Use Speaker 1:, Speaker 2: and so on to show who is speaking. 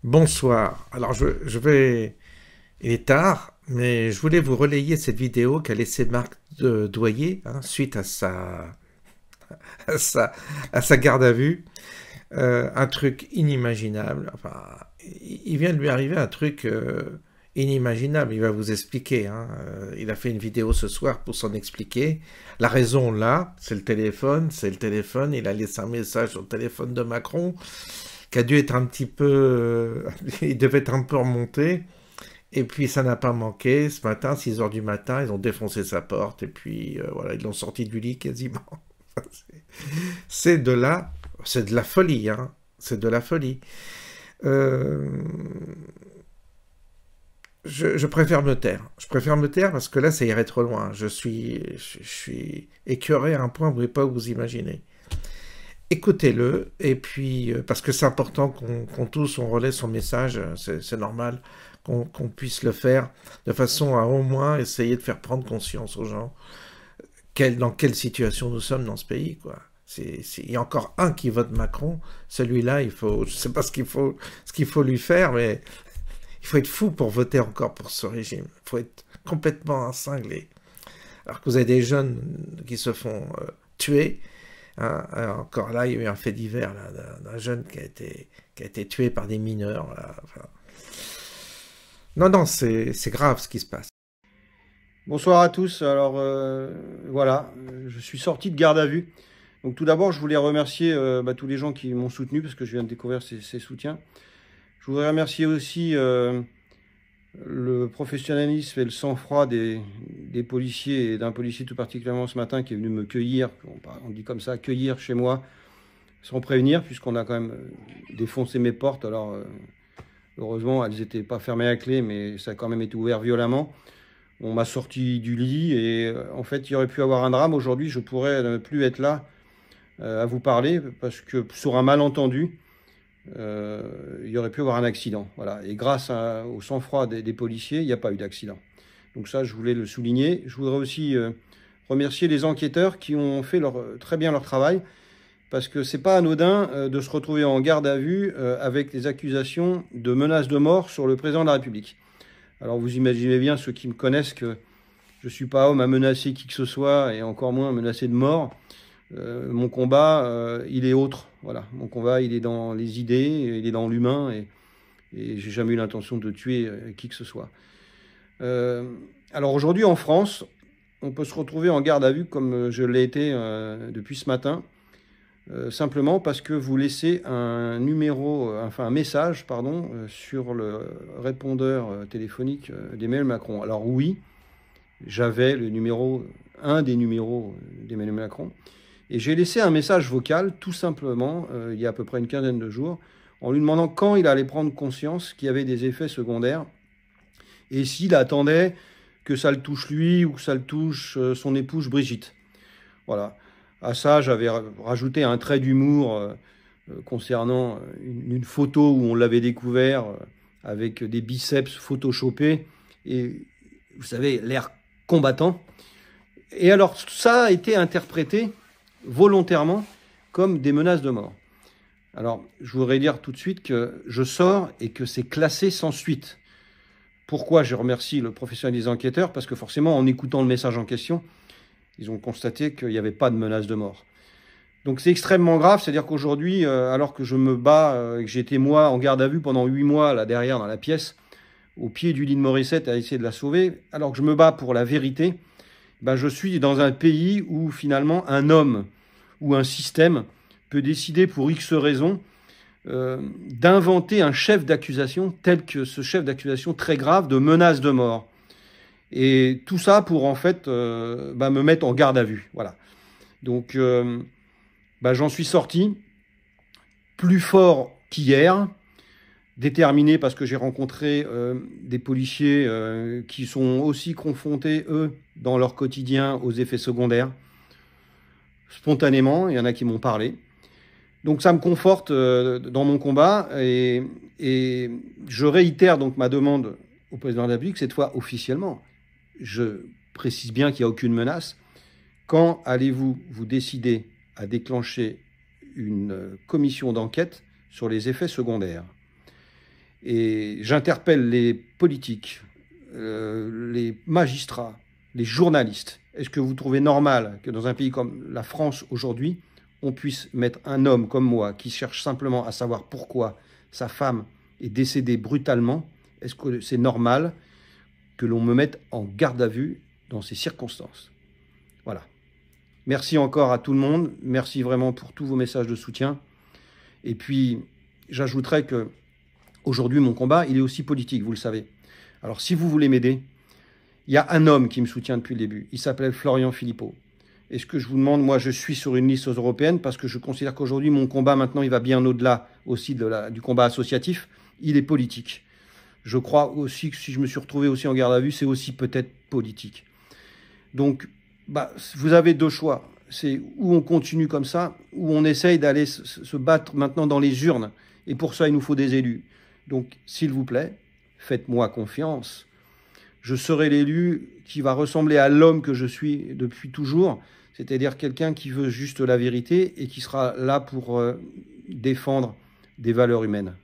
Speaker 1: Bonsoir. Alors je vais... Il est tard, mais je voulais vous relayer cette vidéo qu'a laissée Marc Doyer suite à sa, à sa garde à vue. Un truc inimaginable. Enfin, il vient de lui arriver un truc inimaginable. Il va vous expliquer. Il a fait une vidéo ce soir pour s'en expliquer. La raison là, c'est le téléphone. C'est le téléphone. Il a laissé un message sur le téléphone de Macron qui a dû être un petit peu... il devait être un peu remonté. Et puis ça n'a pas manqué. Ce matin, 6 heures du matin, ils ont défoncé sa porte. Et puis voilà, ils l'ont sorti du lit quasiment. C'est de la... C'est de la folie, hein. C'est de la folie. Euh, je préfère me taire. Je préfère me taire parce que là, ça irait trop loin. Je suis écœuré à un point que vous ne pouvez pas vous imaginer. Écoutez-le, et puis, parce que c'est important qu'on tous, on relaie son message, c'est normal qu'on puisse le faire de façon à au moins essayer de faire prendre conscience aux gens dans quelle situation nous sommes dans ce pays, quoi. Il y a encore un qui vote Macron, celui-là, je sais pas ce qu'il faut lui faire, mais il faut être fou pour voter encore pour ce régime. Il faut être complètement cinglé. Alors que vous avez des jeunes qui se font tuer. Encore là, il y a eu un fait divers d'un jeune qui a été tué par des mineurs. Là. Enfin, non, non, c'est grave ce qui se passe.
Speaker 2: Bonsoir à tous. Alors voilà, je suis sorti de garde à vue. Donc tout d'abord, je voulais remercier tous les gens qui m'ont soutenu parce que je viens de découvrir ces soutiens. Je voudrais remercier aussi le professionnalisme et le sang-froid des policiers et d'un policier tout particulièrement ce matin qui est venu me cueillir, on dit comme ça, cueillir chez moi sans prévenir puisqu'on a quand même défoncé mes portes. Alors heureusement, elles n'étaient pas fermées à clé, mais ça a quand même été ouvert violemment. On m'a sorti du lit et en fait, il y aurait pu avoir un drame. Aujourd'hui, je pourrais ne plus être là à vous parler parce que sur un malentendu, il y aurait pu avoir un accident. Voilà. Et grâce au sang-froid des policiers, il n'y a pas eu d'accident. Donc ça, je voulais le souligner. Je voudrais aussi remercier les enquêteurs qui ont fait très bien leur travail parce que c'est pas anodin de se retrouver en garde à vue avec des accusations de menaces de mort sur le président de la République. Alors vous imaginez bien, ceux qui me connaissent, que je ne suis pas homme à menacer qui que ce soit, et encore moins menacer de mort. Mon combat, il est autre. Voilà. Mon combat, il est dans les idées, il est dans l'humain, et j'ai jamais eu l'intention de tuer qui que ce soit. Alors aujourd'hui, en France, on peut se retrouver en garde à vue comme je l'ai été depuis ce matin, simplement parce que vous laissez un message, sur le répondeur téléphonique d'Emmanuel Macron. Alors oui, j'avais un des numéros d'Emmanuel Macron, et j'ai laissé un message vocal, tout simplement, il y a à peu près une quinzaine de jours, en lui demandant quand il allait prendre conscience qu'il y avait des effets secondaires, et s'il attendait que ça le touche lui ou que ça le touche son épouse Brigitte. Voilà. À ça, j'avais rajouté un trait d'humour concernant une photo où on l'avait découvert avec des biceps photoshopés et, vous savez, l'air combattant. Et alors, ça a été interprété volontairement comme des menaces de mort. Alors, je voudrais dire tout de suite que je sors et que c'est classé sans suite. Pourquoi je remercie le professionnel des enquêteurs? Parce que forcément, en écoutant le message en question, ils ont constaté qu'il n'y avait pas de menace de mort. Donc c'est extrêmement grave, c'est-à-dire qu'aujourd'hui, alors que je me bats, que j'étais moi en garde à vue pendant 8 mois, là derrière dans la pièce, au pied du lit de Morissette à essayer de la sauver, alors que je me bats pour la vérité, je suis dans un pays où finalement un homme ou un système peut décider pour X raisons d'inventer un chef d'accusation tel que ce chef d'accusation très grave de menace de mort. Et tout ça pour en fait me mettre en garde à vue. Voilà. Donc j'en suis sorti plus fort qu'hier, déterminé parce que j'ai rencontré des policiers qui sont aussi confrontés, eux, dans leur quotidien aux effets secondaires. Spontanément, il y en a qui m'ont parlé. Donc ça me conforte dans mon combat et je réitère donc ma demande au président de la République, cette fois officiellement. Je précise bien qu'il n'y a aucune menace. Quand allez-vous vous décider à déclencher une commission d'enquête sur les effets secondaires? Et j'interpelle les politiques, les magistrats, les journalistes. Est-ce que vous trouvez normal que dans un pays comme la France aujourd'hui, on puisse mettre un homme comme moi qui cherche simplement à savoir pourquoi sa femme est décédée brutalement? Est-ce que c'est normal que l'on me mette en garde à vue dans ces circonstances? Voilà. Merci encore à tout le monde. Merci vraiment pour tous vos messages de soutien. Et puis, j'ajouterais que aujourd'hui, mon combat, il est aussi politique, vous le savez. Alors, si vous voulez m'aider, il y a un homme qui me soutient depuis le début. Il s'appelle Florian Philippot. Et ce que je vous demande, moi, je suis sur une liste aux européennes parce que je considère qu'aujourd'hui, mon combat, maintenant, il va bien au-delà aussi du combat associatif. Il est politique. Je crois aussi que si je me suis retrouvé aussi en garde à vue, c'est aussi peut-être politique. Donc, vous avez deux choix. C'est où on continue comme ça, où on essaye d'aller se battre maintenant dans les urnes. Et pour ça, il nous faut des élus. Donc, s'il vous plaît, faites-moi confiance. Je serai l'élu qui va ressembler à l'homme que je suis depuis toujours, c'est-à-dire quelqu'un qui veut juste la vérité et qui sera là pour défendre des valeurs humaines.